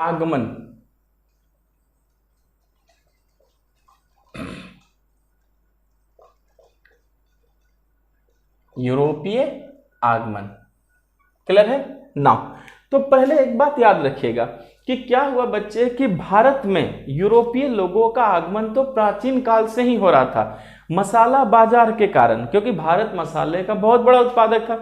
आगमन, यूरोपीय आगमन। क्लियर है ना? तो पहले एक बात याद रखिएगा कि क्या हुआ बच्चे कि भारत में यूरोपीय लोगों का आगमन तो प्राचीन काल से ही हो रहा था, मसाला बाजार के कारण, क्योंकि भारत मसाले का बहुत बड़ा उत्पादक था।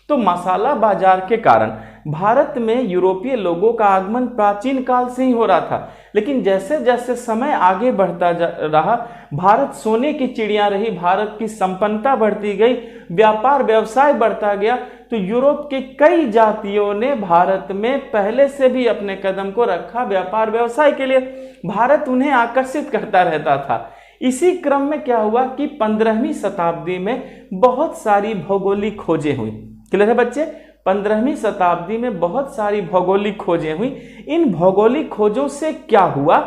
तो मसाला बाजार के कारण भारत में यूरोपीय लोगों का आगमन प्राचीन काल से ही हो रहा था। लेकिन जैसे जैसे समय आगे बढ़ता रहा, भारत सोने की चिड़िया रही, भारत की संपन्नता बढ़ती गई, व्यापार व्यवसाय बढ़ता गया, तो यूरोप के कई जातियों ने भारत में पहले से भी अपने कदम को रखा व्यापार व्यवसाय के लिए। भारत उन्हें आकर्षित करता रहता था। इसी क्रम में क्या हुआ कि 15वीं शताब्दी में बहुत सारी भौगोलिक खोजें हुई। क्लियर है बच्चे? 15वीं शताब्दी में बहुत सारी भौगोलिक खोजें हुई। इन भौगोलिक खोजों से क्या हुआ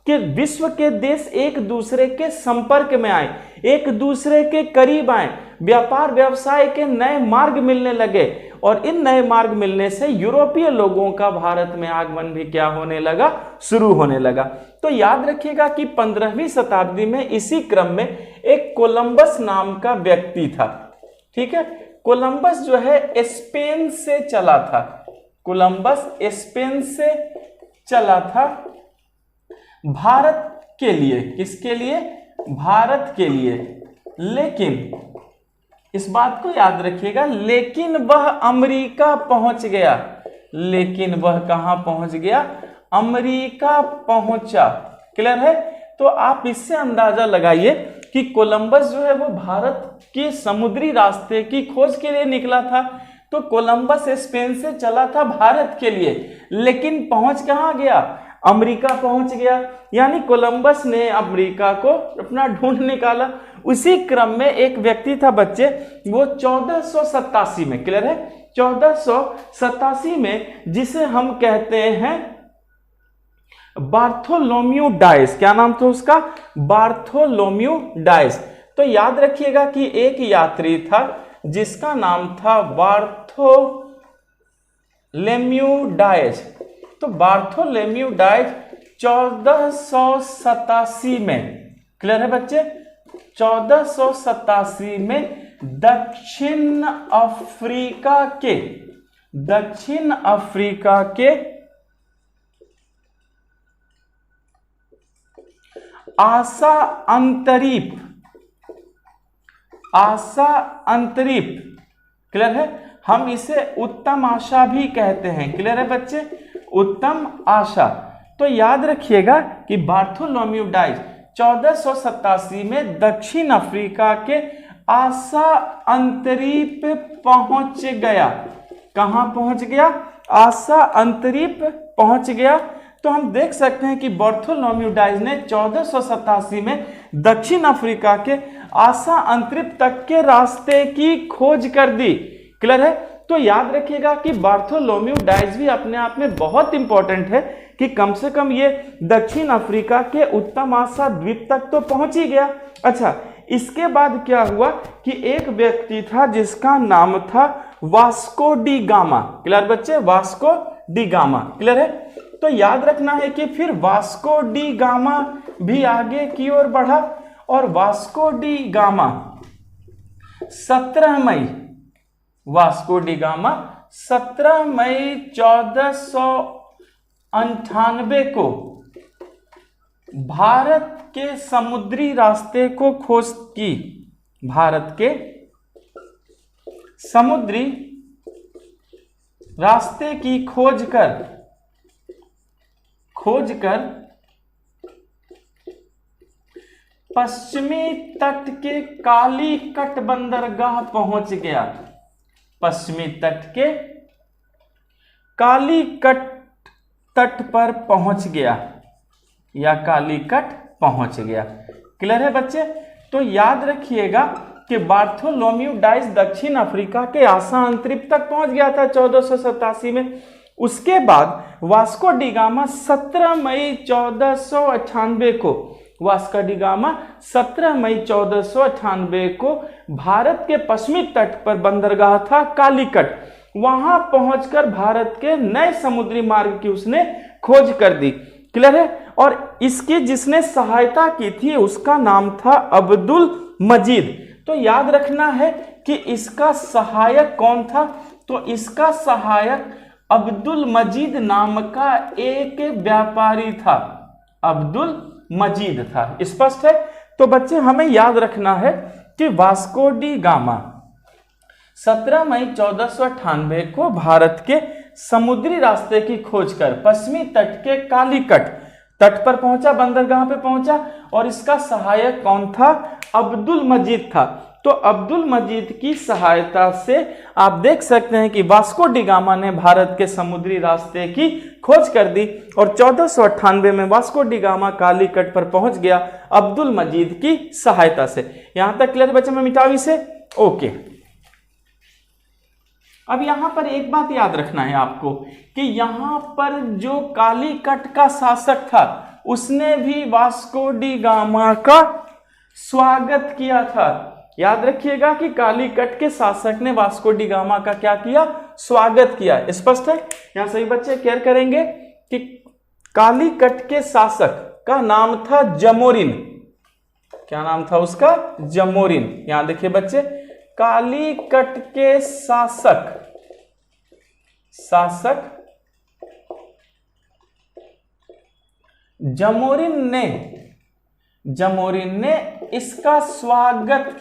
कि विश्व के देश एक दूसरे के संपर्क में आए, एक दूसरे के करीब आए, व्यापार व्यवसाय के नए मार्ग मिलने लगे, और इन नए मार्ग मिलने से यूरोपीय लोगों का भारत में आगमन भी क्या होने लगा? शुरू होने लगा। तो याद रखिएगा कि 15वीं शताब्दी में इसी क्रम में एक कोलंबस नाम का व्यक्ति था। ठीक है, कोलंबस जो है स्पेन से चला था, कोलंबस स्पेन से चला था भारत के लिए। किसके लिए? भारत के लिए। लेकिन इस बात को याद रखिएगा, लेकिन वह अमेरिका पहुंच गया। लेकिन वह कहां पहुंच गया? अमेरिका पहुंचा। क्लियर है? तो आप इससे अंदाजा लगाइए कि कोलंबस जो है वो भारत के समुद्री रास्ते की खोज के लिए निकला था। तो कोलंबस स्पेन से चला था भारत के लिए, लेकिन पहुंच कहां गया? अमेरिका पहुंच गया। यानी कोलंबस ने अमेरिका को अपना ढूंढ निकाला। उसी क्रम में एक व्यक्ति था बच्चे, वो 1487 में, क्लियर है, 1487 में, जिसे हम कहते हैं बार्थोलोम्यू डायस। क्या नाम था उसका? Bartholomew Dias. तो याद रखिएगा कि एक यात्री था जिसका नाम था बार्थोलोम्यू डायस। तो बार्थोलोम्यू डायस 1487 में, क्लियर है बच्चे, 1487 में दक्षिण अफ्रीका के आशा अंतरीप, क्लियर है, हम इसे उत्तम आशा भी कहते हैं। क्लियर है बच्चे? उत्तम आशा। तो याद रखिएगा कि बार्थोलोम्यू डायस 1487 में दक्षिण अफ्रीका के आशा अंतरीप पहुंच गया। कहां पहुंच गया? आशा अंतरीप पहुंच गया। तो हम देख सकते हैं कि बार्थोलोम्यू डायस ने 1487 में दक्षिण अफ्रीका के आशा अंतरिप तक के रास्ते की खोज कर दी। क्लियर है? तो याद रखिएगा कि बार्थोलोम्यू डायस भी अपने आप में बहुत इंपॉर्टेंट है कि कम से कम ये दक्षिण अफ्रीका के उत्तम आशा द्वीप तक तो पहुंच ही गया। अच्छा, इसके बाद क्या हुआ कि एक व्यक्ति था जिसका नाम था वास्को डी गामा। क्लियर बच्चे? Vasco D gamma. क्लियर है? तो याद रखना है कि फिर वास्को डी गामा भी आगे की ओर बढ़ा, और वास्को डी गामा 17 मई, वास्को डी गामा 17 मई 1498 को भारत के समुद्री रास्ते को खोज की। भारत के समुद्री रास्ते की खोज कर पश्चिमी तट के कालीकट बंदरगाह पहुंच गया। पश्चिमी तट के कालीकट तट पर पहुंच गया, या कालीकट पहुंच गया। क्लियर है बच्चे? तो याद रखिएगा कि बार्थोलोम्यू डायस दक्षिण अफ्रीका के आशा अंतरिप तक पहुंच गया था 1487 में। उसके बाद वास्को डी गामा 17 मई 1498 को, वास्को डी गामा 17 मई 1498 को भारत के पश्चिमी तट पर बंदरगाह था कालीकट, वहां पहुंचकर भारत के नए समुद्री मार्ग की उसने खोज कर दी। क्लियर है। और इसकी जिसने सहायता की थी उसका नाम था अब्दुल मजीद। तो याद रखना है कि इसका सहायक कौन था, तो इसका सहायक अब्दुल मजीद नाम का एक व्यापारी था, अब्दुल मजीद था। स्पष्ट है। तो बच्चे हमें याद रखना है कि वास्को डी गामा 17 मई 1498 को भारत के समुद्री रास्ते की खोज कर पश्चिमी तट के कालीकट तट पर पहुंचा, बंदरगाह पे पहुंचा, और इसका सहायक कौन था, अब्दुल मजीद था। तो अब्दुल मजीद की सहायता से आप देख सकते हैं कि वास्को डी गामा ने भारत के समुद्री रास्ते की खोज कर दी और 1498 में वास्को डी गामा कालीकट पर पहुंच गया अब्दुल मजीद की सहायता से। यहां तक क्लियर बच्चे में मिटावी से? ओके। अब यहां पर एक बात याद रखना है आपको कि यहां पर जो कालीकट का शासक था उसने भी वास्को डी गामा का स्वागत किया था। याद रखिएगा कि कालीकट के शासक ने वास्को डी गामा का क्या किया, स्वागत किया। स्पष्ट है। यहां सभी बच्चे केयर करेंगे कि कालीकट के शासक का नाम था जमोरिन। क्या नाम था उसका? जमोरिन। यहां देखिए बच्चे, कालीकट के शासक जमोरिन ने इसका स्वागत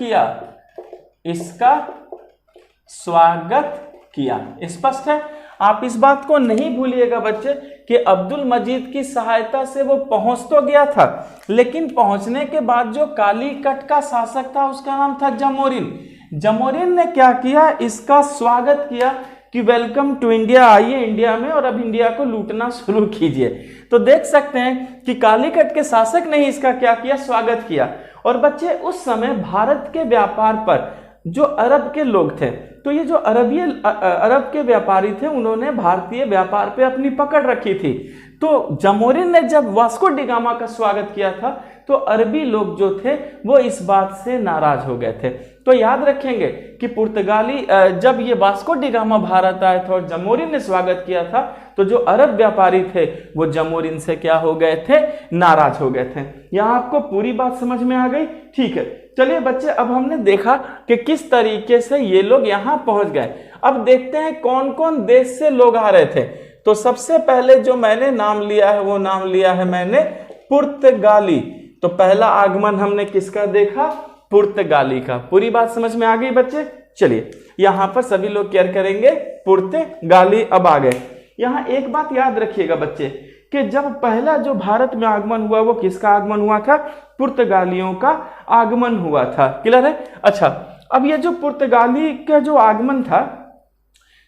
किया। स्पष्ट है। आप इस बात को नहीं भूलिएगा बच्चे कि अब्दुल मजीद की सहायता से वो पहुंच तो गया था, लेकिन पहुंचने के बाद जो कालीकट का शासक था उसका नाम था जमोरिन। जमोरिन ने क्या किया, इसका स्वागत किया कि वेलकम टू इंडिया, आइए इंडिया में और अब इंडिया को लूटना शुरू कीजिए। तो देख सकते हैं कि कालीकट के शासक ने इसका क्या किया, स्वागत किया। और बच्चे उस समय भारत के व्यापार पर जो अरब के लोग थे, तो ये जो अरब के व्यापारी थे उन्होंने भारतीय व्यापार पे अपनी पकड़ रखी थी। तो जमोरिन ने जब वास्को डी गामा का स्वागत किया था तो अरबी लोग जो थे वो इस बात से नाराज हो गए थे। तो याद रखेंगे कि पुर्तगाली जब ये वास्को डी गामा भारत आए थे और जमोरिन ने स्वागत किया था तो जो अरब व्यापारी थे वो जमोरिन से क्या हो गए थे, नाराज हो गए थे। यहाँ आपको पूरी बात समझ में आ गई? ठीक है। चलिए बच्चे, अब हमने देखा कि किस तरीके से ये लोग यहाँ पहुंच गए। अब देखते हैं कौन कौन देश से लोग आ रहे थे। तो सबसे पहले जो मैंने नाम लिया है वो नाम लिया है मैंने पुर्तगाली। तो पहला आगमन हमने किसका देखा, पुर्तगाली का। पूरी बात समझ में आ गई बच्चे? चलिए यहां पर सभी लोग केयर करेंगे, पुर्तगाली अब आ गए। यहां एक बात याद रखिएगा बच्चे कि जब पहला जो भारत में आगमन हुआ वो किसका आगमन हुआ था, पुर्तगालियों का आगमन हुआ था। क्लियर है? अच्छा, अब ये जो पुर्तगाली का जो आगमन था,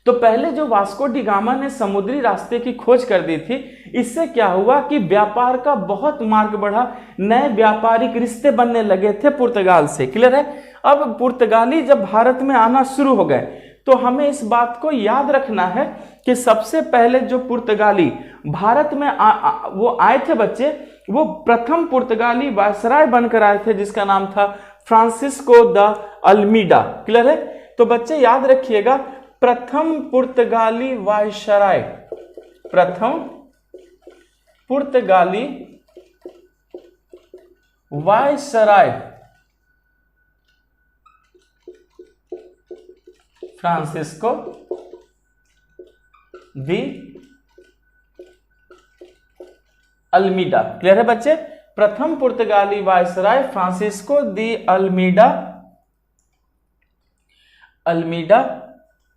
तो पहले जो वास्को डी गामा ने समुद्री रास्ते की खोज कर दी थी, इससे क्या हुआ कि व्यापार का बहुत मार्ग बढ़ा, नए व्यापारिक रिश्ते बनने लगे थे पुर्तगाल से। क्लियर है? अब पुर्तगाली जब भारत में आना शुरू हो गए तो हमें इस बात को याद रखना है कि सबसे पहले जो पुर्तगाली भारत में वो आए थे बच्चे, वो प्रथम पुर्तगाली वायसराय बनकर आए थे जिसका नाम था फ्रांसिस्को द अल्मीडा। क्लियर है? तो बच्चे याद रखिएगा, प्रथम पुर्तगाली viceroy Francisco de Almeida. Clear है बच्चे? प्रथम पुर्तगाली viceroy Francisco de Almeida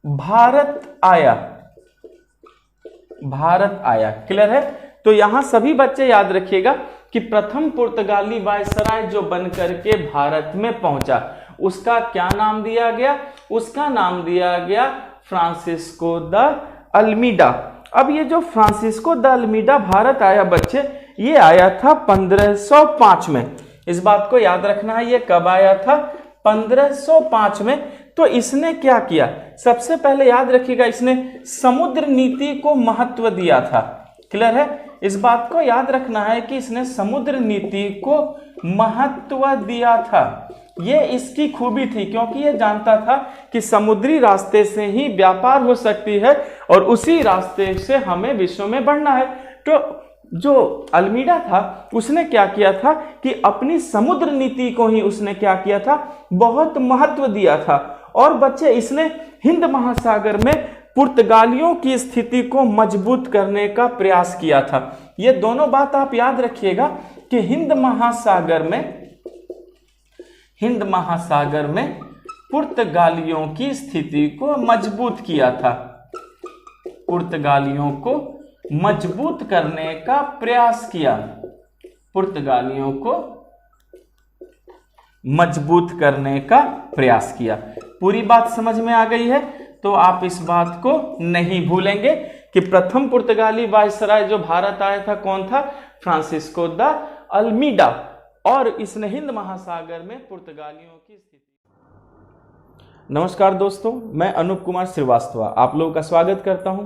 Bharat आया। क्लियर है? तो यहां सभी बच्चे याद रखिएगा कि प्रथम पुर्तगाली वायसराय जो बनकर के भारत में पहुंचा उसका क्या नाम दिया गया, उसका नाम दिया गया फ्रांसिस्को द अल्मीडा। अब ये जो फ्रांसिस्को द अल्मीडा भारत आया बच्चे, ये आया था 1505 में। इस बात को याद रखना है, ये कब आया था, 1505 में। तो इसने क्या किया, सबसे पहले याद रखिएगा इसने समुद्र नीति को महत्व दिया था। क्लियर है? इस बात को याद रखना है कि इसने समुद्र नीति को महत्व दिया था। ये इसकी खूबी थी क्योंकि ये जानता था कि समुद्री रास्ते से ही व्यापार हो सकती है और उसी रास्ते से हमें विश्व में बढ़ना है। तो जो अल्मीडा था उसने क्या किया था कि अपनी समुद्र नीति को ही उसने क्या किया था, बहुत महत्व दिया था। और बच्चे इसने हिंद महासागर में पुर्तगालियों की स्थिति को मजबूत करने का प्रयास किया था। ये दोनों बात आप याद रखिएगा कि हिंद महासागर में पुर्तगालियों की स्थिति को मजबूत किया था, पुर्तगालियों को मजबूत करने का प्रयास किया, पुर्तगालियों को मजबूत करने का प्रयास किया। पूरी बात समझ में आ गई है? तो आप इस बात को नहीं भूलेंगे कि प्रथम पुर्तगाली वायसराय जो भारत आया था कौन था? Francisco de Almeida. और इसने हिंद महासागर में पुर्तगालियों की स्थिति। नमस्कार दोस्तों, मैं अनूप कुमार श्रीवास्तव आप लोगों का स्वागत करता हूं।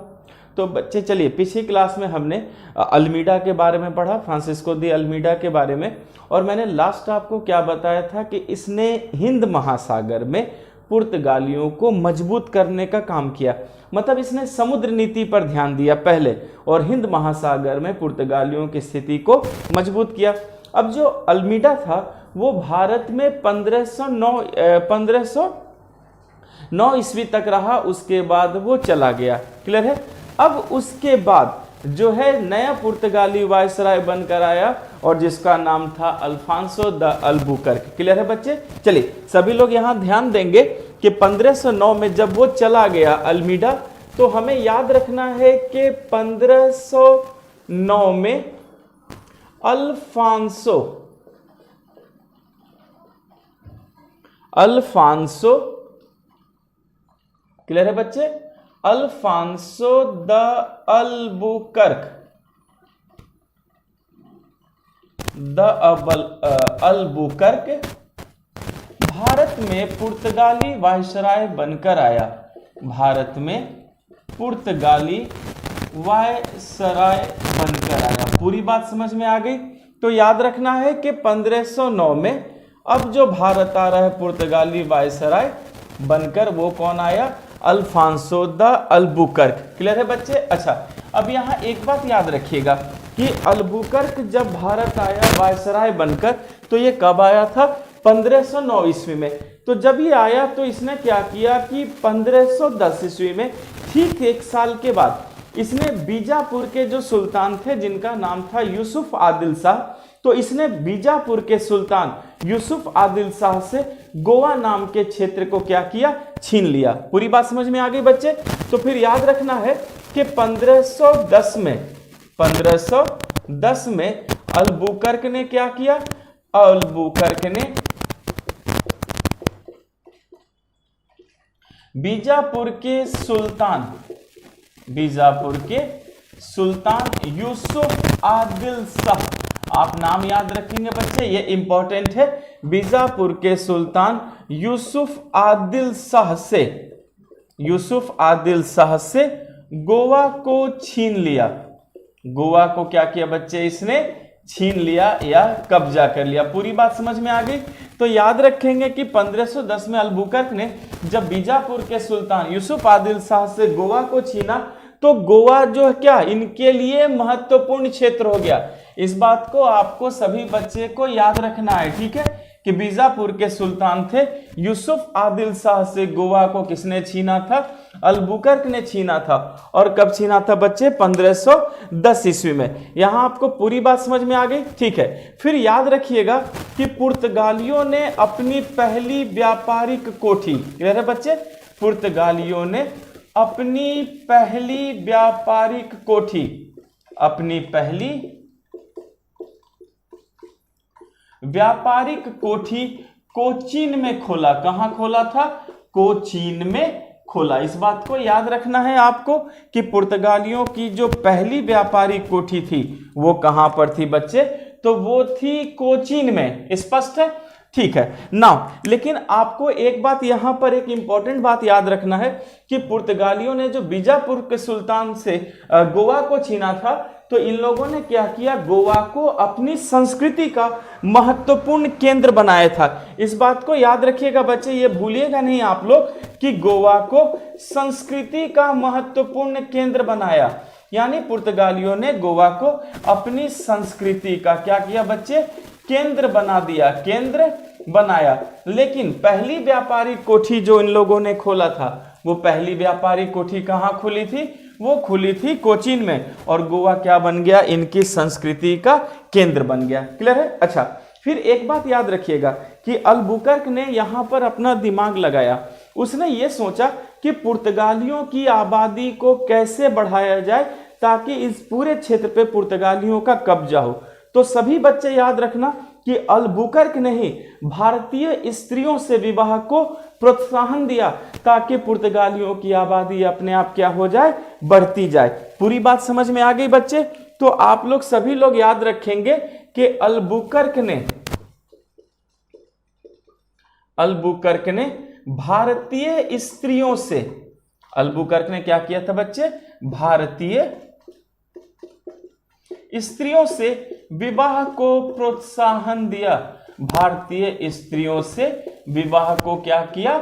तो बच्चे चलिए, पिछली क्लास में हमने अल्मीडा के बारे में पढ़ा, फ्रांसिस्को द अल्मीडा के बारे में, और मैंने लास्ट आपको क्या बताया था कि इसने हिंद महासागर में पुर्तगालियों को मजबूत करने का काम किया। मतलब इसने समुद्र नीति पर ध्यान दिया पहले और हिंद महासागर में पुर्तगालियों की स्थिति को मजबूत किया। अब जो अल्मीडा था वो भारत में 1509 ईस्वी तक रहा, उसके बाद वो चला गया। क्लियर है? अब उसके बाद जो है नया पुर्तगाली वायसराय बनकर आया और जिसका नाम था अल्फांसो द अल्बुकर्क। क्लियर है बच्चे? चलिए सभी लोग यहाँ ध्यान देंगे कि 1509 में जब वो चला गया अल्मीडा, तो हमें याद रखना है कि 1509 में अल्फांसो क्लियर है बच्चे? अल्फांसो द अल्बुकर्क भारत में पुर्तगाली वायसराय बनकर आया। भारत में पुर्तगाली वायसराय बनकर आया। पूरी बात समझ में आ गई? तो याद रखना है कि 1509 में अब जो भारत आ रहा है पुर्तगाली वायसराय बनकर, वो कौन आया? Alfonso de Albuquerque. क्लियर है बच्चे? अच्छा, अब यहाँ एक बात याद रखिएगा कि अल्बुकर्क जब भारत आया वायसराय बनकर, तो ये कब आया था? 1509 ईस्वी में। तो जब ये आया तो इसने क्या किया कि 1510 ईस्वी में, ठीक एक साल के बाद, इसने बीजापुर के जो सुल्तान थे जिनका नाम था यूसुफ आदिल शाह, तो इसने बीजापुर के सुल्तान यूसुफ आदिल शाह से गोवा नाम के क्षेत्र को क्या किया? छीन लिया। पूरी बात समझ में आ गई बच्चे? तो फिर याद रखना है कि 1510 में अल्बुकर्क ने क्या किया? अल्बुकर्क ने बीजापुर के सुल्तान यूसुफ आदिल शाह, आप नाम याद रखेंगे बच्चे, ये इंपॉर्टेंट है। बीजापुर के सुल्तान यूसुफ आदिल शाह से गोवा को छीन लिया। गोवा को क्या किया बच्चे? इसने छीन लिया या कब्जा कर लिया। पूरी बात समझ में आ गई? तो याद रखेंगे कि 1510 में अल्बुकर्क ने जब बीजापुर के सुल्तान यूसुफ आदिल शाह से गोवा को छीना, तो गोवा जो है क्या इनके लिए महत्वपूर्ण क्षेत्र हो गया। इस बात को आपको सभी बच्चे को याद रखना है, ठीक है? कि बीजापुर के सुल्तान थे यूसुफ आदिल शाह से गोवा को किसने छीना था? अल्बुकर्क ने छीना था। और कब छीना था बच्चे? 1510 ईस्वी में। यहां आपको पूरी बात समझ में आ गई? ठीक है। फिर याद रखिएगा कि पुर्तगालियों ने अपनी पहली व्यापारिक कोठी, क्लियर है बच्चे? पुर्तगालियों ने अपनी पहली व्यापारिक कोठी, अपनी पहली व्यापारिक कोठी कोचीन में खोला। कहां खोला था? कोचीन में खोला। इस बात को याद रखना है आपको कि पुर्तगालियों की जो पहली व्यापारिक कोठी थी वो कहां पर थी बच्चे? तो वो थी कोचीन में। स्पष्ट है? ठीक है ना। लेकिन आपको एक बात यहां पर एक इंपॉर्टेंट बात याद रखना है कि पुर्तगालियों ने जो बीजापुर के सुल्तान से गोवा को छीना था, तो इन लोगों ने क्या किया? गोवा को अपनी संस्कृति का महत्वपूर्ण केंद्र बनाया था। इस बात को याद रखिएगा बच्चे, ये भूलिएगा नहीं आप लोग कि गोवा को संस्कृति का महत्वपूर्ण केंद्र बनाया। यानी पुर्तगालियों ने गोवा को अपनी संस्कृति का क्या किया बच्चे, केंद्र बना दिया, केंद्र बनाया। लेकिन पहली व्यापारिक कोठी जो इन लोगों ने खोला था, वो पहली व्यापारिक कोठी कहाँ खुली थी, वो खुली थी कोचीन में, और गोवा क्या बन गया, इनकी संस्कृति का केंद्र बन गया। क्लियर है। अच्छा, फिर एक बात याद रखिएगा कि अल्बुकर्क ने यहाँ पर अपना दिमाग लगाया। उसने ये सोचा कि पुर्तगालियों की आबादी को कैसे बढ़ाया जाए ताकि इस पूरे क्षेत्र पे पुर्तगालियों का कब्जा हो। तो सभी बच्चे याद रखना कि अल्बुकर्क ने ही भारतीय स्त्रियों से विवाह को प्रोत्साहन दिया ताकि पुर्तगालियों की आबादी अपने आप क्या हो जाए, बढ़ती जाए। पूरी बात समझ में आ गई बच्चे। तो आप लोग सभी लोग याद रखेंगे कि अल्बुकर्क ने भारतीय स्त्रियों से, अल्बुकर्क ने क्या किया था बच्चे, भारतीय स्त्रियों से विवाह को प्रोत्साहन दिया। भारतीय स्त्रियों से विवाह को क्या किया,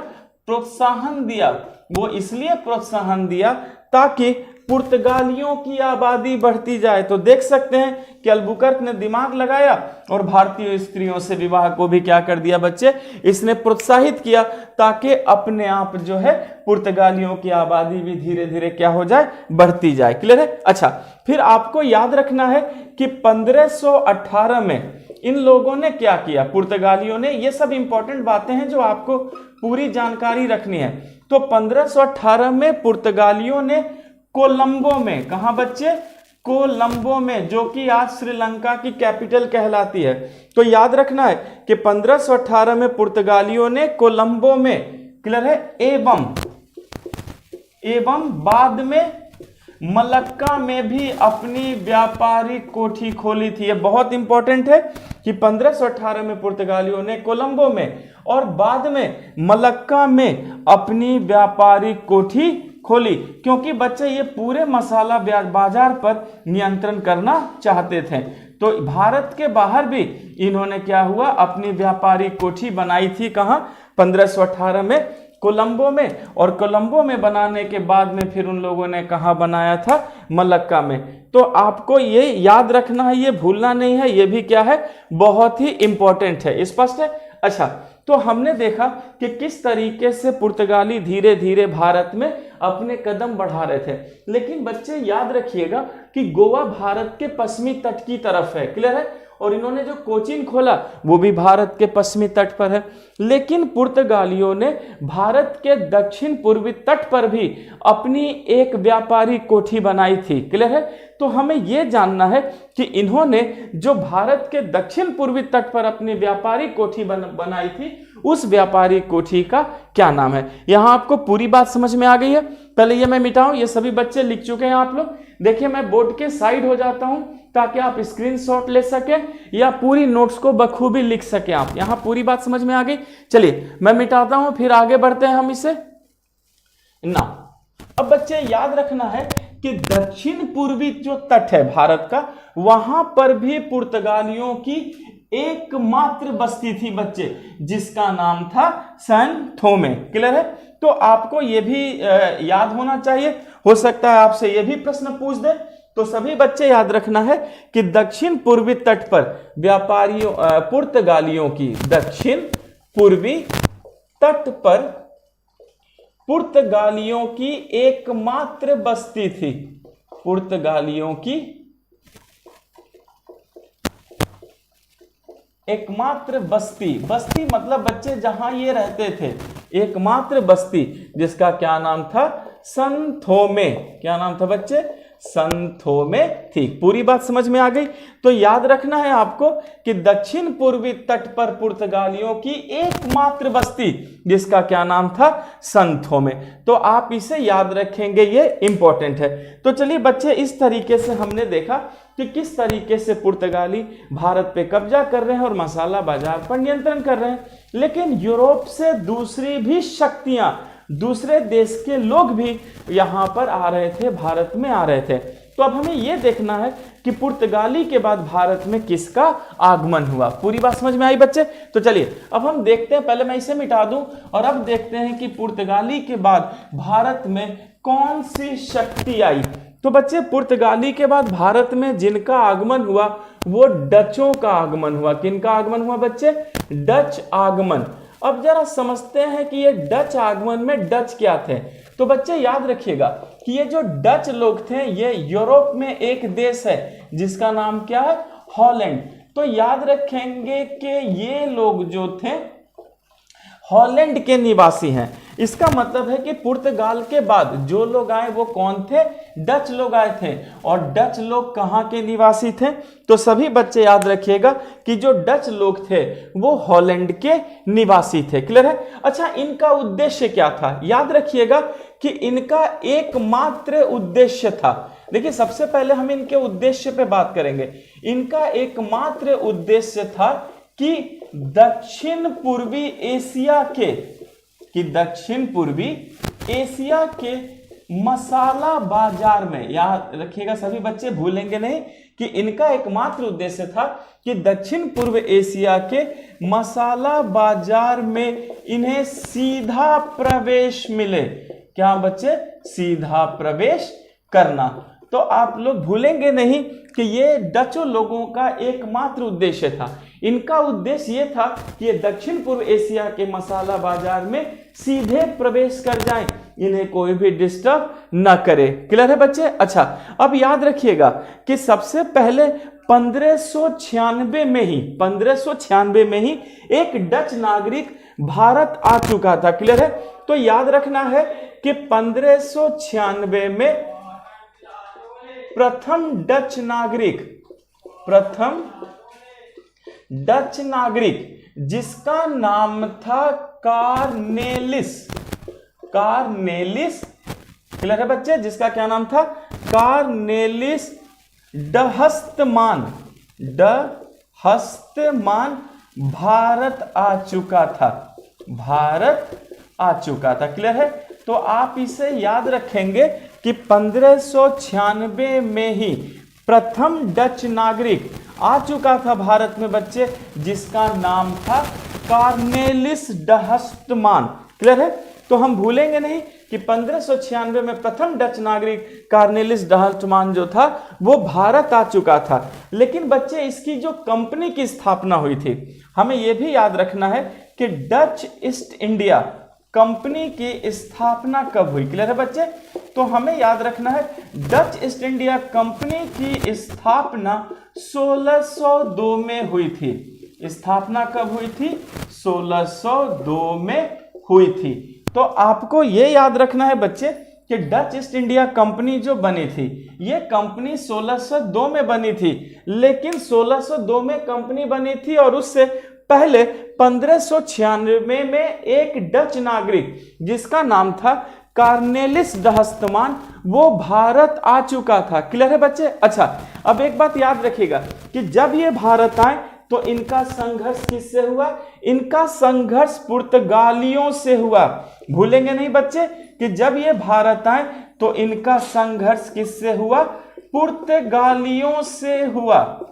प्रोत्साहन दिया। वो इसलिए प्रोत्साहन दिया ताकि पुर्तगालियों की आबादी बढ़ती जाए। तो देख सकते हैं कि अल्बुकर्क ने दिमाग लगाया और भारतीय स्त्रियों से विवाह को भी क्या कर दिया बच्चे, इसने प्रोत्साहित किया ताकि अपने आप जो है पुर्तगालियों की आबादी भी धीरे धीरे क्या हो जाए, बढ़ती जाए। क्लियर है। अच्छा, फिर आपको याद रखना है कि 1518 में इन लोगों ने क्या किया, पुर्तगालियों ने, ये सब इंपॉर्टेंट बातें हैं जो आपको पूरी जानकारी रखनी है। तो 1518 में पुर्तगालियों ने कोलंबो में, कहां बच्चे, कोलंबो में, जो कि आज श्रीलंका की कैपिटल कहलाती है। तो याद रखना है कि 1518 में पुर्तगालियों ने कोलंबो में, क्लियर है, एवं बाद में मलक्का में भी अपनी व्यापारिक कोठी खोली थी। ये बहुत इंपॉर्टेंट है कि 1518 में पुर्तगालियों ने कोलंबो में और बाद में मलक्का में अपनी व्यापारिक कोठी खोली, क्योंकि बच्चे ये पूरे मसाला बाजार पर नियंत्रण करना चाहते थे। तो भारत के बाहर भी इन्होंने क्या हुआ, अपनी व्यापारिक कोठी बनाई थी। कहां, 1518 में कोलंबो में, और कोलंबो में बनाने के बाद में फिर उन लोगों ने कहां बनाया था, मलक्का में। तो आपको ये याद रखना है, ये भूलना नहीं है, ये भी क्या है, बहुत ही इंपॉर्टेंट है। स्पष्ट है। अच्छा, तो हमने देखा कि किस तरीके से पुर्तगाली धीरे धीरे भारत में अपने कदम बढ़ा रहे थे। लेकिन बच्चे याद रखिएगा कि गोवा भारत के पश्चिमी तट की तरफ है। क्लियर है। और इन्होंने जो कोचीन खोला वो भी भारत के पश्चिमी तट पर है। लेकिन पुर्तगालियों ने भारत के दक्षिण पूर्वी तट पर भी अपनी एक व्यापारिक कोठी बनाई थी। क्लियर है। तो हमें यह जानना है कि इन्होंने जो भारत के दक्षिण पूर्वी तट पर अपनी व्यापारिक कोठी बनाई थी, उस व्यापारिक कोठी का क्या नाम है। यहां आपको पूरी बात समझ में आ गई है। पहले ये मैं मिटाऊं, ये सभी बच्चे लिख चुके हैं आप लोग। देखिए, मैं बोर्ड के साइड हो जाता हूं ताकि आप स्क्रीनशॉट ले सकें या पूरी नोट्स को बखूबी लिख सकें आप। यहां पूरी बात समझ में आ गई। चलिए मैं मिटाता हूं, फिर आगे बढ़ते हैं हम इसे ना। अब बच्चे याद रखना है कि दक्षिण पूर्वी जो तट है भारत का, वहां पर भी पुर्तगालियों की एकमात्र बस्ती थी बच्चे, जिसका नाम था सैन थोमे। क्लियर है। तो आपको यह भी याद होना चाहिए, हो सकता है आपसे यह भी प्रश्न पूछ दे। तो सभी बच्चे याद रखना है कि दक्षिण पूर्वी तट पर व्यापारियों पुर्तगालियों की, दक्षिण पूर्वी तट पर पुर्तगालियों की एकमात्र बस्ती थी। पुर्तगालियों की एकमात्र बस्ती, बस्ती मतलब बच्चे जहां ये रहते थे, एकमात्र बस्ती, जिसका क्या नाम था, सन थोमे। क्या नाम था बच्चे, सन थोमे थी। पूरी बात समझ में आ गई। तो याद रखना है आपको कि दक्षिण पूर्वी तट पर पुर्तगालियों की एकमात्र बस्ती, जिसका क्या नाम था, सन थोमे। तो आप इसे याद रखेंगे, ये इंपॉर्टेंट है। तो चलिए बच्चे, इस तरीके से हमने देखा कि किस तरीके से पुर्तगाली भारत पे कब्जा कर रहे हैं और मसाला बाजार पर नियंत्रण कर रहे हैं। लेकिन यूरोप से दूसरी भी शक्तियां, दूसरे देश के लोग भी यहां पर आ रहे थे, भारत में आ रहे थे। तो अब हमें यह देखना है कि पुर्तगाली के बाद भारत में किसका आगमन हुआ। पूरी बात समझ में आई बच्चे। तो चलिए अब हम देखते हैं, पहले मैं इसे मिटा दूं और अब देखते हैं कि पुर्तगाली के बाद भारत में कौन सी शक्ति आई। तो बच्चे पुर्तगाली के बाद भारत में जिनका आगमन हुआ वो डचों का आगमन हुआ। किनका आगमन हुआ बच्चे? डच आगमन। अब जरा समझते हैं कि ये डच आगमन में डच क्या थे। तो बच्चे याद रखिएगा कि ये जो डच लोग थे ये यूरोप में एक देश है जिसका नाम क्या है? हॉलैंड। तो याद रखेंगे कि ये लोग जो थे हॉलैंड के निवासी हैं। इसका मतलब है कि पुर्तगाल के बाद जो लोग आए वो कौन थे? डच लोग आए थे। और डच लोग कहाँ के निवासी थे? तो सभी बच्चे याद रखिएगा कि जो डच लोग थे वो हॉलैंड के निवासी थे। क्लियर है? अच्छा, इनका उद्देश्य क्या था? याद रखिएगा कि इनका एकमात्र उद्देश्य था, देखिए सबसे पहले हम इनके उद्देश्य पे बात करेंगे। इनका एकमात्र उद्देश्य था कि दक्षिण पूर्वी एशिया के मसाला बाजार में, याद रखिएगा सभी बच्चे भूलेंगे नहीं कि इनका एकमात्र उद्देश्य था कि दक्षिण पूर्व एशिया के मसाला बाजार में इन्हें सीधा प्रवेश मिले। क्या बच्चे? सीधा प्रवेश करना। तो आप लोग भूलेंगे नहीं कि ये डचों लोगों का एकमात्र उद्देश्य था। इनका उद्देश्य ये था कि ये दक्षिण पूर्व एशिया के मसाला बाजार में सीधे प्रवेश कर जाएं, इन्हें कोई भी डिस्टर्ब न करे। क्लियर है बच्चे? अच्छा, अब याद रखिएगा कि सबसे पहले 1596 में ही एक डच नागरिक भारत आ चुका था। क्लियर है? तो याद रखना है कि 1596 में प्रथम डच नागरिक जिसका नाम था कार्नेलिस। क्लियर है बच्चे? जिसका क्या नाम था? कार्नेलिस डहस्तमान भारत आ चुका था। क्लियर है? तो आप इसे याद रखेंगे कि 1596 में ही प्रथम डच नागरिक आ चुका था भारत में बच्चे, जिसका नाम था कार्नेलिस डहस्तमान। क्लियर है? तो हम भूलेंगे नहीं कि 1596 में प्रथम डच नागरिक कार्नेलिस डहस्तमान जो था वो भारत आ चुका था। लेकिन बच्चे इसकी जो कंपनी की स्थापना हुई थी, हमें यह भी याद रखना है कि डच ईस्ट इंडिया कंपनी की स्थापना कब हुई। क्लियर है बच्चे? तो हमें याद रखना है डच ईस्ट इंडिया कंपनी की स्थापना 1602 में हुई थी। स्थापना कब हुई थी? 1602 में हुई थी। तो आपको यह याद रखना है बच्चे कि डच ईस्ट इंडिया कंपनी जो बनी थी ये कंपनी 1602 में बनी थी। लेकिन 1602 में कंपनी बनी थी और उससे पहले 1596 में एक डच नागरिक जिसका नाम था कार्नेलिस डहस्तमान वो भारत आ चुका था। क्लियर है बच्चे? अच्छा, अब एक बात याद रखिएगा कि जब ये भारत आए तो इनका संघर्ष किससे हुआ? इनका संघर्ष पुर्तगालियों से हुआ। भूलेंगे नहीं बच्चे कि जब ये भारत आए तो इनका संघर्ष किससे हुआ? पुर्तगालियों से हुआ।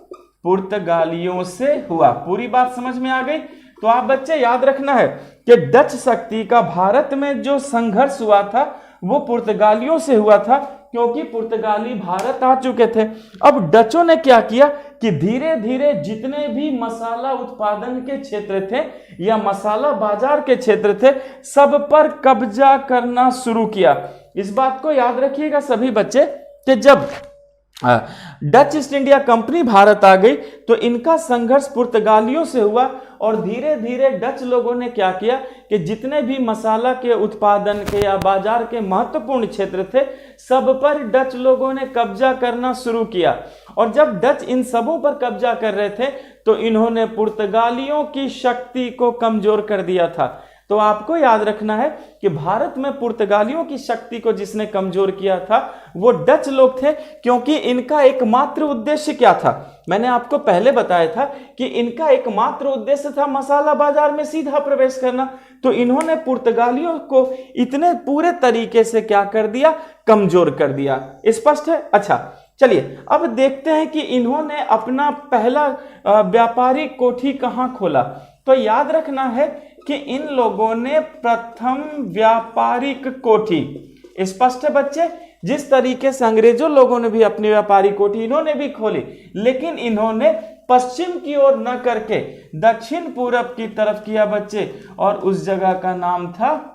पूरी बात समझ में आ गई? तो आप बच्चे याद रखना है कि डच शक्ति का भारत में जो संघर्ष हुआ था वो पुर्तगालियों से हुआ था, क्योंकि पुर्तगाली भारत आ चुके थे। अब डचों ने क्या किया कि धीरे धीरे जितने भी मसाला उत्पादन के क्षेत्र थे या मसाला बाजार के क्षेत्र थे सब पर कब्जा करना शुरू किया। इस बात को याद रखिएगा सभी बच्चे कि जब Dutch East India Company Bharat आ गई तो इनका संघर्ष पुर्तगालियों से हुआ और धीरे धीरे डच लोगों ने क्या किया कि जितने भी मसाला के उत्पादन के या बाजार के महत्वपूर्ण क्षेत्र थे सब पर डच लोगों ने कब्जा करना शुरू किया। और जब डच इन सबों पर कब्जा कर रहे थे तो इन्होंने पुर्तगालियों की शक्ति को कमजोर कर दिया था। तो आपको याद रखना है कि भारत में पुर्तगालियों की शक्ति को जिसने कमजोर किया था वो डच लोग थे, क्योंकि इनका एकमात्र उद्देश्य क्या था? मैंने आपको पहले बताया था कि इनका एकमात्र उद्देश्य था मसाला बाजार में सीधा प्रवेश करना। तो इन्होंने पुर्तगालियों को इतने पूरे तरीके से क्या कर दिया? कमजोर कर दिया। स्पष्ट है? अच्छा, चलिए अब देखते हैं कि इन्होंने अपना पहला व्यापारिक कोठी कहां खोला। तो याद रखना है कि इन लोगों ने प्रथम व्यापारिक कोठी, स्पष्ट है बच्चे, जिस तरीके से अंग्रेजों लोगों ने भी अपनी व्यापारी कोठी इन्होंने भी खोली, लेकिन इन्होंने पश्चिम की ओर न करके दक्षिण पूरब की तरफ किया बच्चे, और उस जगह का नाम था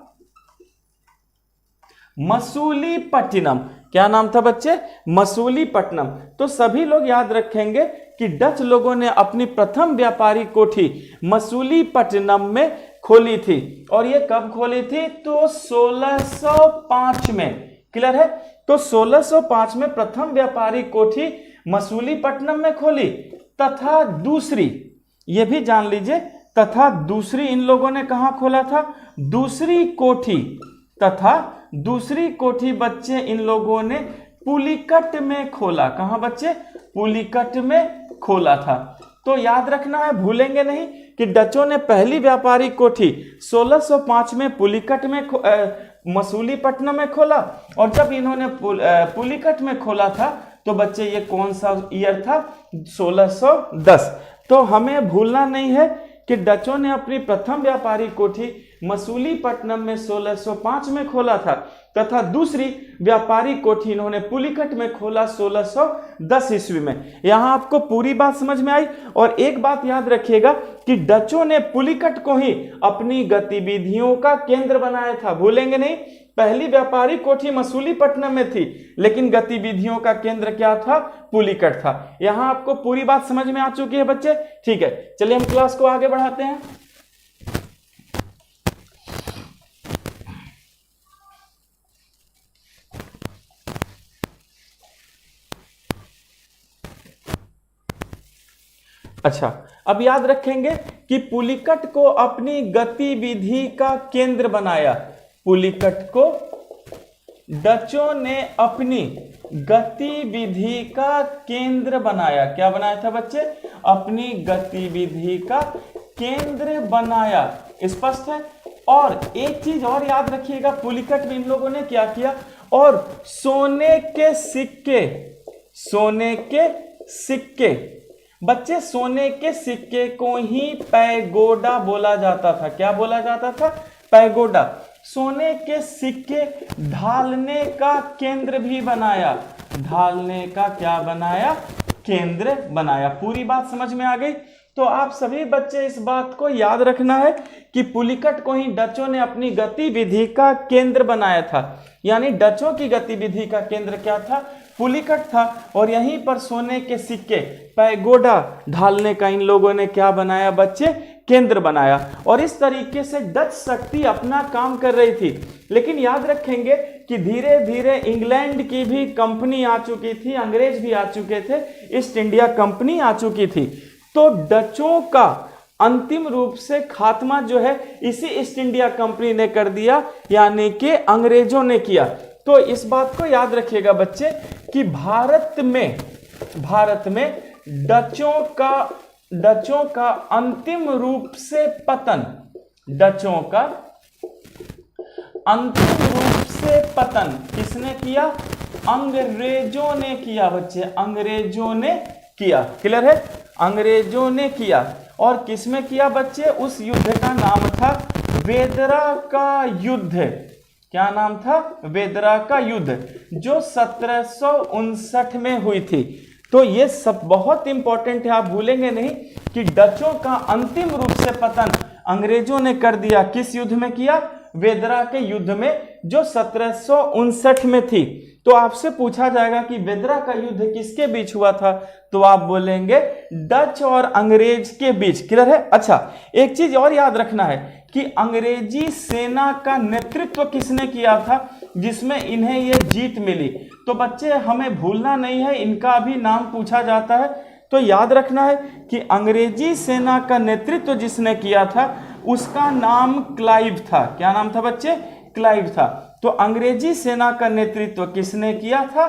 मसूलीपट्टनम। क्या नाम था बच्चे? मसूलीपट्टनम। तो सभी लोग याद रखेंगे कि डच लोगों ने अपनी प्रथम व्यापारी कोठी मसूलीपट्टनम में खोली थी, और ये कब खोली थी? तो 1605 में। क्लियर है? तो 1605 में प्रथम व्यापारी कोठी मसूलीपट्टनम में खोली, तथा दूसरी, ये भी जान लीजिए, तथा दूसरी इन लोगों ने कहां खोला था? दूसरी कोठी, तथा दूसरी कोठी बच्चे इन लोगों ने पुलिकट में खोला। कहां बच्चे? पुलिकट में खोला था। तो याद रखना है, भूलेंगे नहीं कि डचों ने पहली व्यापारी कोठी 1605 में पुलिकट में मसूलीपट्टनम में खोला, और जब इन्होंने पुलिकट में खोला था तो बच्चे ये कौन सा ईयर था? 1610। तो हमें भूलना नहीं है कि डचों ने अपनी प्रथम व्यापारी कोठी मसूलीपट्टनम में 1605 में खोला था, तथा दूसरी व्यापारी कोठी इन्होंने पुलिकट में खोला 1610 ईस्वी में। यहां आपको पूरी बात समझ में आई। और एक बात याद रखिएगा कि डचों ने पुलिकट को ही अपनी गतिविधियों का केंद्र बनाया था, भूलेंगे नहीं। पहली व्यापारी कोठी मसूलीपट्टनम में थी, लेकिन गतिविधियों का केंद्र क्या था? पुलिकट था। यहां आपको पूरी बात समझ में आ चुकी है बच्चे? ठीक है, चलिए हम क्लास को आगे बढ़ाते हैं। अच्छा, अब याद रखेंगे कि पुलिकट को अपनी गतिविधि का केंद्र बनाया। पुलिकट को डचों ने अपनी गतिविधि का केंद्र बनाया। क्या बनाया था बच्चे? अपनी गतिविधि का केंद्र बनाया। स्पष्ट है? और एक चीज और याद रखिएगा, पुलिकट में इन लोगों ने क्या किया? और सोने के सिक्के, सोने के सिक्के बच्चे, सोने के सिक्के को ही पैगोडा बोला जाता था। क्या बोला जाता था? पैगोडा। सोने के सिक्के ढालने का केंद्र भी बनाया। ढालने का क्या बनाया? केंद्र बनाया। पूरी बात समझ में आ गई? तो आप सभी बच्चे इस बात को याद रखना है कि पुलिकट को ही डचों ने अपनी गतिविधि का केंद्र बनाया था। यानी डचों की गतिविधि का केंद्र क्या था? पुलिकट था, और यहीं पर सोने के सिक्के, पैगोडा ढालने का इन लोगों ने क्या बनाया बच्चे? केंद्र बनाया। और इस तरीके से डच शक्ति अपना काम कर रही थी। लेकिन याद रखेंगे कि धीरे धीरे इंग्लैंड की भी कंपनी आ चुकी थी, अंग्रेज भी आ चुके थे, ईस्ट इंडिया कंपनी आ चुकी थी। तो डचों का अंतिम रूप से खात्मा जो है इसी ईस्ट इंडिया कंपनी ने कर दिया, यानी कि अंग्रेजों ने किया। तो इस बात को याद रखिएगा बच्चे कि भारत में डचों का अंतिम रूप से पतन, डचों का अंतिम रूप से पतन किसने किया? अंग्रेजों ने किया बच्चे, अंग्रेजों ने किया। क्लियर है? अंग्रेजों ने किया। और किसमें किया बच्चे? उस युद्ध का नाम था वेदरा का युद्ध। क्या नाम था? वेदरा का युद्ध, जो 1759 में हुई थी। तो ये सब बहुत इंपॉर्टेंट है, आप भूलेंगे नहीं कि डचों का अंतिम रूप से पतन अंग्रेजों ने कर दिया। किस युद्ध में किया? वेदरा के युद्ध में, जो 1759 में थी। तो आपसे पूछा जाएगा कि वेदरा का युद्ध किसके बीच हुआ था? तो आप बोलेंगे डच और अंग्रेज के बीच। क्लियर है? अच्छा, एक चीज और याद रखना है कि अंग्रेजी सेना का नेतृत्व किसने किया था जिसमें इन्हें ये जीत मिली? तो बच्चे हमें भूलना नहीं है, इनका भी नाम पूछा जाता है। तो याद रखना है कि अंग्रेजी सेना का नेतृत्व जिसने किया था उसका नाम क्लाइव था। क्या नाम था बच्चे? क्लाइव था। तो अंग्रेजी सेना का नेतृत्व किसने किया था?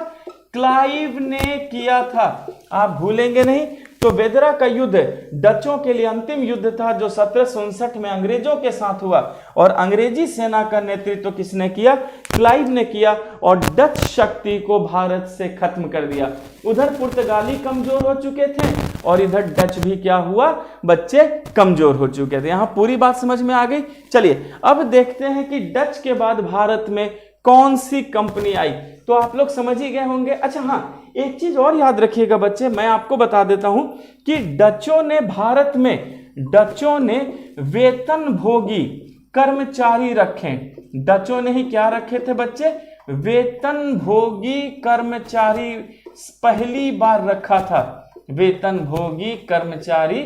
क्लाइव ने किया था। आप भूलेंगे नहीं। तो वेदरा का युद्ध डचों के लिए अंतिम युद्ध था, जो 1759 में अंग्रेजों के साथ हुआ, और अंग्रेजी सेना का नेतृत्व किसने किया? क्लाइव ने किया, और डच शक्ति को भारत से खत्म कर दिया। उधर पुर्तगाली कमजोर हो चुके थे, और इधर डच भी क्या हुआ बच्चे? कमजोर हो चुके थे। यहां पूरी बात समझ में आ गई। चलिए अब देखते हैं कि डच के बाद भारत में कौन सी कंपनी आई, तो आप लोग समझ ही गए होंगे। अच्छा हाँ, एक चीज और याद रखिएगा बच्चे, मैं आपको बता देता हूं कि डचों ने भारत में, डचों ने वेतनभोगी कर्मचारी रखे। डचों ने ही क्या रखे थे बच्चे? वेतनभोगी कर्मचारी पहली बार रखा था। वेतनभोगी कर्मचारी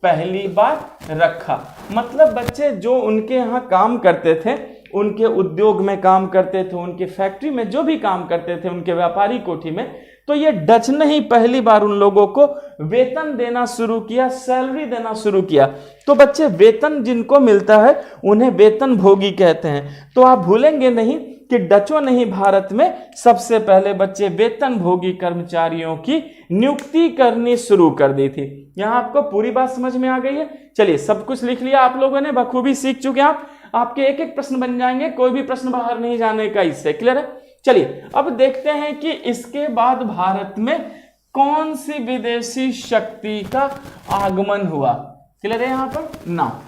पहली बार रखा, मतलब बच्चे जो उनके यहाँ काम करते थे, उनके उद्योग में काम करते थे, उनके फैक्ट्री में जो भी काम करते थे, उनके व्यापारी कोठी में, तो ये डच ने ही पहली बार उन लोगों को वेतन देना शुरू किया, सैलरी देना शुरू किया। तो बच्चे वेतन जिनको मिलता है उन्हें वेतन भोगी कहते हैं। तो आप भूलेंगे नहीं कि डचों ने ही भारत में सबसे पहले बच्चे वेतन भोगी कर्मचारियों की नियुक्ति करनी शुरू कर दी थी। यहां आपको पूरी बात समझ में आ गई है? चलिए, सब कुछ लिख लिया आप लोगों ने, बखूबी सीख चुके हैं आप। आपके एक एक प्रश्न बन जाएंगे, कोई भी प्रश्न बाहर नहीं जाने का, इससे क्लियर है। चलिए अब देखते हैं कि इसके बाद भारत में कौन सी विदेशी शक्ति का आगमन हुआ। क्लियर है यहां पर ना?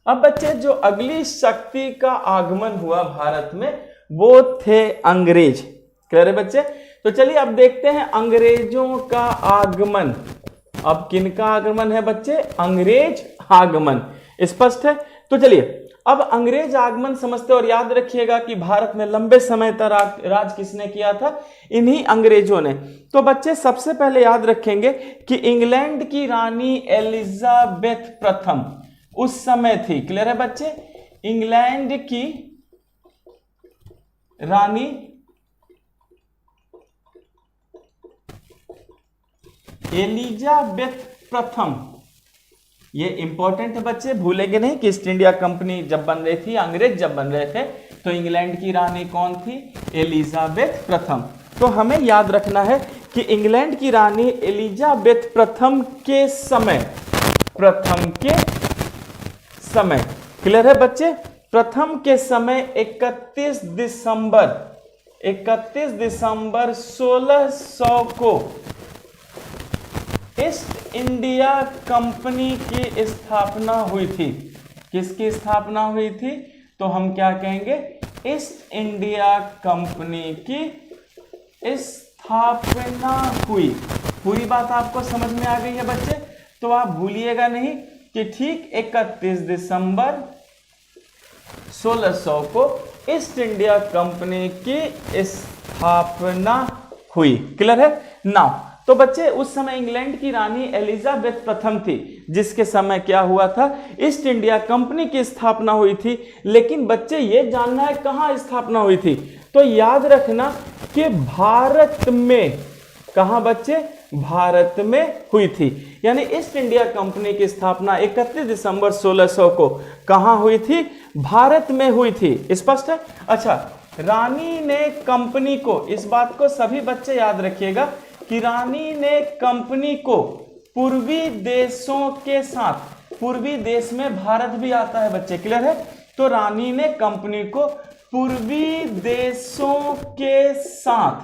अब बच्चे जो अगली शक्ति का आगमन हुआ भारत में वो थे अंग्रेज। क्लियर है बच्चे? तो चलिए अब देखते हैं अंग्रेजों का आगमन। अब किनका आगमन है बच्चे? अंग्रेज आगमन। स्पष्ट है? तो चलिए अब अंग्रेज आगमन समझते, और याद रखिएगा कि भारत में लंबे समय तक राज किसने किया था? इन्हीं अंग्रेजों ने। तो बच्चे सबसे पहले याद रखेंगे कि इंग्लैंड की रानी एलिजाबेथ प्रथम उस समय थी। क्लियर है बच्चे? इंग्लैंड की रानी एलिजाबेथ प्रथम, ये इंपॉर्टेंट है बच्चे, भूलेंगे नहीं कि ईस्ट इंडिया कंपनी जब बन रही थी, अंग्रेज जब बन रहे थे, तो इंग्लैंड की रानी कौन थी? एलिजाबेथ प्रथम। तो हमें याद रखना है कि इंग्लैंड की रानी एलिजाबेथ प्रथम के समय, प्रथम के समय, क्लियर है बच्चे? प्रथम के समय 31 दिसंबर 1600 को ईस्ट इंडिया कंपनी की स्थापना हुई थी। किसकी स्थापना हुई थी? तो हम क्या कहेंगे? ईस्ट इंडिया कंपनी की स्थापना हुई। पूरी बात आपको समझ में आ गई है बच्चे? तो आप भूलिएगा नहीं कि ठीक 31 दिसंबर 1600 को ईस्ट इंडिया कंपनी की स्थापना हुई। क्लियर है नाउ? तो बच्चे उस समय इंग्लैंड की रानी एलिजाबेथ प्रथम थी, जिसके समय क्या हुआ था? ईस्ट इंडिया कंपनी की स्थापना हुई थी। लेकिन बच्चे ये जानना है कहां स्थापना हुई थी, तो याद रखना कि भारत में। कहां बच्चे? भारत में हुई थी। यानी ईस्ट इंडिया कंपनी की स्थापना 31 दिसंबर 1600 को कहां हुई थी? भारत में हुई थी। स्पष्ट है? अच्छा, रानी ने कंपनी को, इस बात को सभी बच्चे याद रखिएगा कि रानी ने कंपनी को पूर्वी देशों के साथ, पूर्वी देश में भारत भी आता है बच्चे, क्लियर है? तो रानी ने कंपनी को पूर्वी देशों के साथ,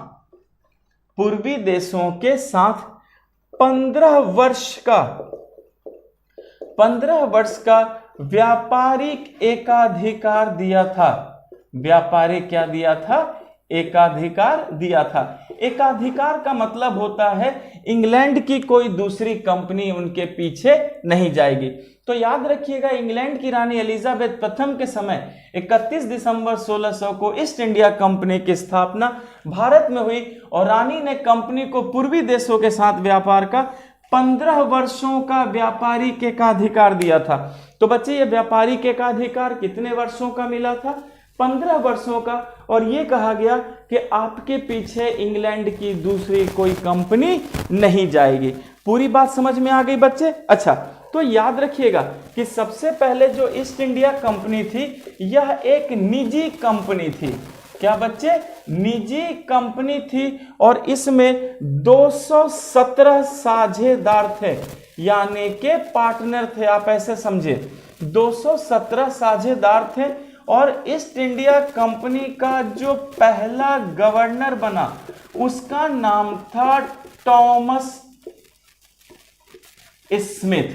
पूर्वी देशों के साथ 15 वर्ष का व्यापारिक एकाधिकार दिया था। व्यापारिक क्या दिया था? एकाधिकार दिया था। एकाधिकार का मतलब होता है इंग्लैंड की कोई दूसरी कंपनी उनके पीछे नहीं जाएगी। तो याद रखिएगा, इंग्लैंड की रानी एलिजाबेथ प्रथम के समय 31 दिसंबर 1600 को ईस्ट इंडिया कंपनी की स्थापना भारत में हुई और रानी ने कंपनी को पूर्वी देशों के साथ व्यापार का 15 वर्षों का व्यापारिक एकाधिकार दिया था। तो बच्चे ये व्यापारिक एकाधिकार कितने वर्षों का मिला था? 15 वर्षों का। और ये कहा गया कि आपके पीछे इंग्लैंड की दूसरी कोई कंपनी नहीं जाएगी। पूरी बात समझ में आ गई बच्चे? अच्छा, तो याद रखिएगा कि सबसे पहले जो ईस्ट इंडिया कंपनी थी यह एक निजी कंपनी थी। क्या बच्चे? निजी कंपनी थी और इसमें 217 साझेदार थे, यानी के पार्टनर थे। आप ऐसे समझे, 217 साझेदार थे और ईस्ट इंडिया कंपनी का जो पहला गवर्नर बना उसका नाम था टॉमस स्मिथ।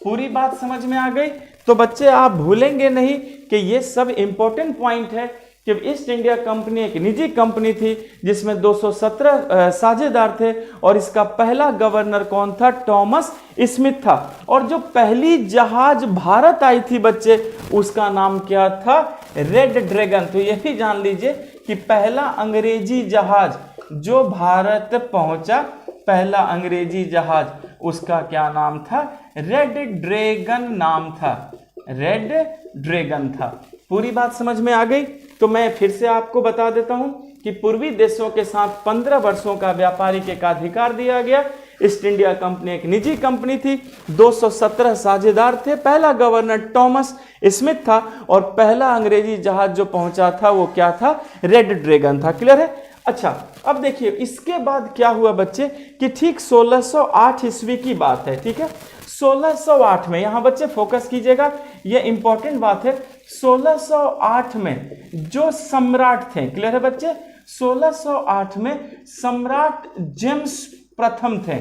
पूरी बात समझ में आ गई? तो बच्चे आप भूलेंगे नहीं कि ये सब इंपॉर्टेंट पॉइंट है कि ईस्ट इंडिया कंपनी एक निजी कंपनी थी जिसमें 217 साझेदार थे और इसका पहला गवर्नर कौन था? टॉमस स्मिथ था। और जो पहली जहाज भारत आई थी बच्चे, उसका नाम क्या था? Red dragon. तो ये भी जान लीजिए कि पहला अंग्रेजी जहाज जो भारत पहुंचा, पहला अंग्रेजी जहाज, उसका क्या नाम था? रेड ड्रैगन नाम था, रेड ड्रैगन था। पूरी बात समझ में आ गई? तो मैं फिर से आपको बता देता हूं कि पूर्वी देशों के साथ 15 वर्षों का व्यापारिक एकाधिकार दिया गया। ईस्ट इंडिया कंपनी एक निजी कंपनी थी, 217 साझेदार थे, पहला गवर्नर टॉमस स्मिथ था और पहला अंग्रेजी जहाज जो पहुंचा था वो क्या था? रेड ड्रैगन था। क्लियर है? अच्छा, अब देखिए इसके बाद क्या हुआ बच्चे कि ठीक 1608 ईस्वी की बात है। ठीक है, 1608 में, यहां बच्चे फोकस कीजिएगा, ये इंपॉर्टेंट बात है। 1608 में जो सम्राट थे, क्लियर है बच्चे, 1608 में सम्राट जेम्स प्रथम थे।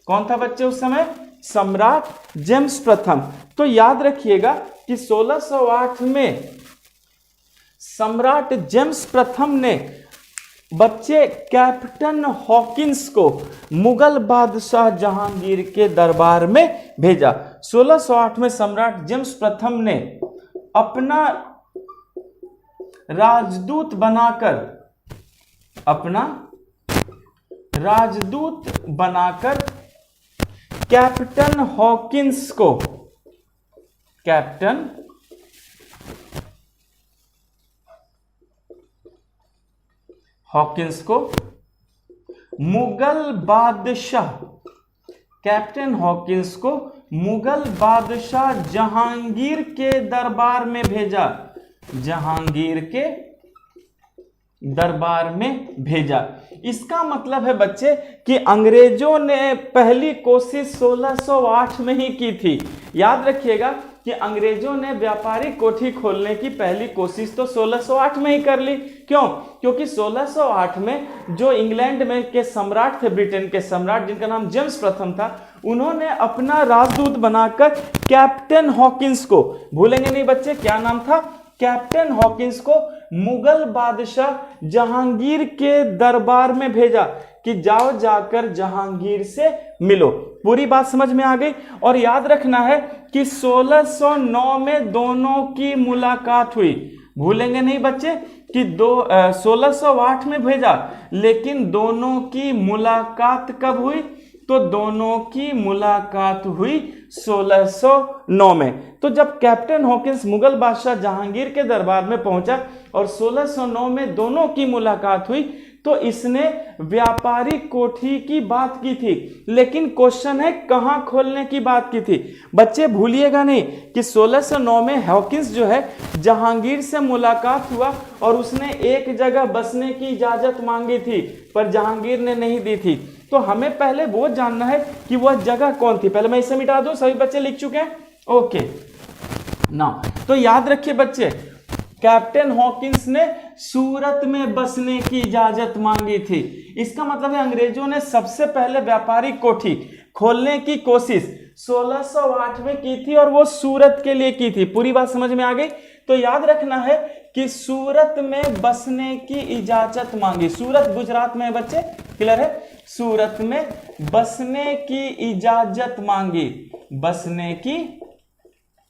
कौन था बच्चे उस समय? सम्राट जेम्स प्रथम। तो याद रखिएगा कि 1608 में सम्राट जेम्स प्रथम ने बच्चे कैप्टन हॉकिंस को मुगल बादशाह जहांगीर के दरबार में भेजा। 1608 में सम्राट जेम्स प्रथम ने अपना राजदूत बनाकर कैप्टन हॉकिंस को कैप्टन हॉकिंस को मुगल बादशाह जहांगीर के दरबार में भेजा, जहांगीर के दरबार में भेजा। इसका मतलब है बच्चे कि अंग्रेजों ने पहली कोशिश 1608 में ही की थी। याद रखिएगा कि अंग्रेजों ने व्यापारिक कोठी खोलने की पहली कोशिश तो 1608 में ही कर ली। क्यों? क्योंकि 1608 में जो इंग्लैंड में के सम्राट थे, ब्रिटेन के सम्राट जिनका नाम जेम्स प्रथम था, उन्होंने अपना राजदूत बनाकर कैप्टन हॉकिंस को, भूलेंगे नहीं बच्चे, क्या नाम था? कैप्टन हॉकिंस को मुगल बादशाह जहांगीर के दरबार में भेजा कि जाओ जाकर जहांगीर से मिलो। पूरी बात समझ में आ गई? और याद रखना है कि 1609 में दोनों की मुलाकात हुई। भूलेंगे नहीं बच्चे कि 1608 में भेजा, लेकिन दोनों की मुलाकात कब हुई? तो दोनों की मुलाकात हुई 1609 में। तो जब कैप्टन हॉकिंस मुगल बादशाह जहांगीर के दरबार में पहुंचा और 1609 में दोनों की मुलाकात हुई, तो इसने व्यापारिक कोठी की बात की थी। लेकिन क्वेश्चन है कहां खोलने की बात की थी? बच्चे भूलिएगा नहीं कि 1609 में हॉकिंस जो है जहांगीर से मुलाकात हुआ और उसने एक जगह बसने की इजाजत मांगी थी, पर जहांगीर ने नहीं दी थी। तो हमें पहले वो जानना है कि वह जगह कौन थी। पहले मैं इसे मिटा दूं, सभी बच्चे लिख चुके हैं? ओके ना, तो याद रखिए बच्चे, कैप्टन हॉकिंस ने सूरत में बसने की इजाजत मांगी थी। इसका मतलब है अंग्रेजों ने सबसे पहले व्यापारिक कोठी खोलने की कोशिश 1608 में की थी और वो सूरत के लिए की थी। पूरी बात समझ में आ गई? तो याद रखना है कि सूरत में बसने की इजाजत मांगी। सूरत गुजरात में है बच्चे, क्लियर है? सूरत में बसने की इजाजत मांगी, बसने की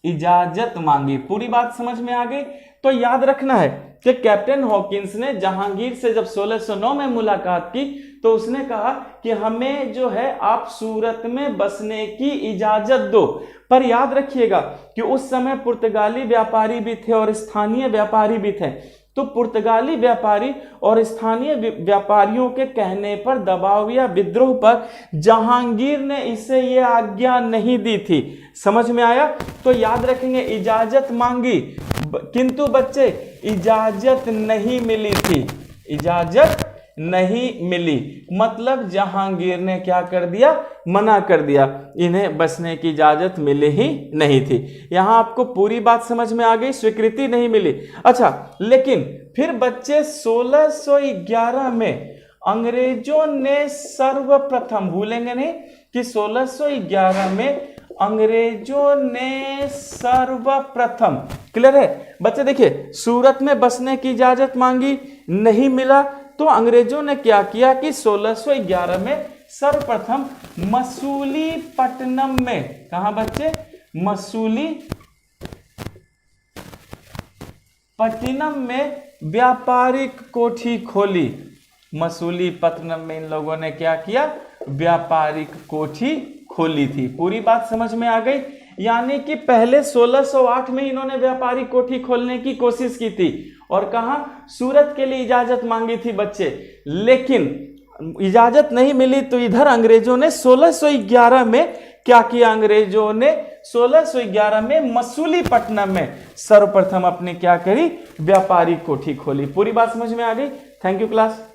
इजाजत मांगी। पूरी बात समझ में आ गई? तो याद रखना है कि कैप्टन हॉकिंस ने जहांगीर से जब 1609 में मुलाकात की तो उसने कहा कि हमें जो है आप सूरत में बसने की इजाजत दो। पर याद रखिएगा कि उस समय पुर्तगाली व्यापारी भी थे और स्थानीय व्यापारी भी थे। तो पुर्तगाली व्यापारी और स्थानीय व्यापारियों के कहने पर, दबाव या विद्रोह पर जहांगीर ने इसे ये आज्ञा नहीं दी थी। समझ में आया? तो याद रखेंगे इजाजत मांगी, किंतु बच्चे इजाजत नहीं मिली थी, इजाजत नहीं मिली। मतलब जहांगीर ने क्या कर दिया? मना कर दिया, इन्हें बसने की इजाजत मिली ही नहीं थी। यहां आपको पूरी बात समझ में आ गई, स्वीकृति नहीं मिली। अच्छा, लेकिन फिर बच्चे 1611 में अंग्रेजों ने सर्वप्रथम, भूलेंगे नहीं कि 1611 में अंग्रेजों ने सर्वप्रथम, क्लियर है बच्चे, देखिए सूरत में बसने की इजाजत मांगी, नहीं मिला, तो अंग्रेजों ने क्या किया कि 1611 में सर्वप्रथम मसूलीपट्टनम में, कहां बच्चे, मसूलीपट्टनम में व्यापारिक कोठी खोली। मसूलीपट्टनम में इन लोगों ने क्या किया, व्यापारिक कोठी खोली थी। पूरी बात समझ में आ गई? यानी कि पहले 1608 में इन्होंने व्यापारिक कोठी खोलने की कोशिश की थी और कहा, सूरत के लिए इजाजत मांगी थी बच्चे, लेकिन इजाजत नहीं मिली, तो इधर अंग्रेजों ने 1611 में क्या किया, अंग्रेजों ने 1611 में मसूलीपट्टनम में सर्वप्रथम अपने क्या करी, व्यापारिक कोठी खोली। पूरी बात समझ में आ गई? Thank you class.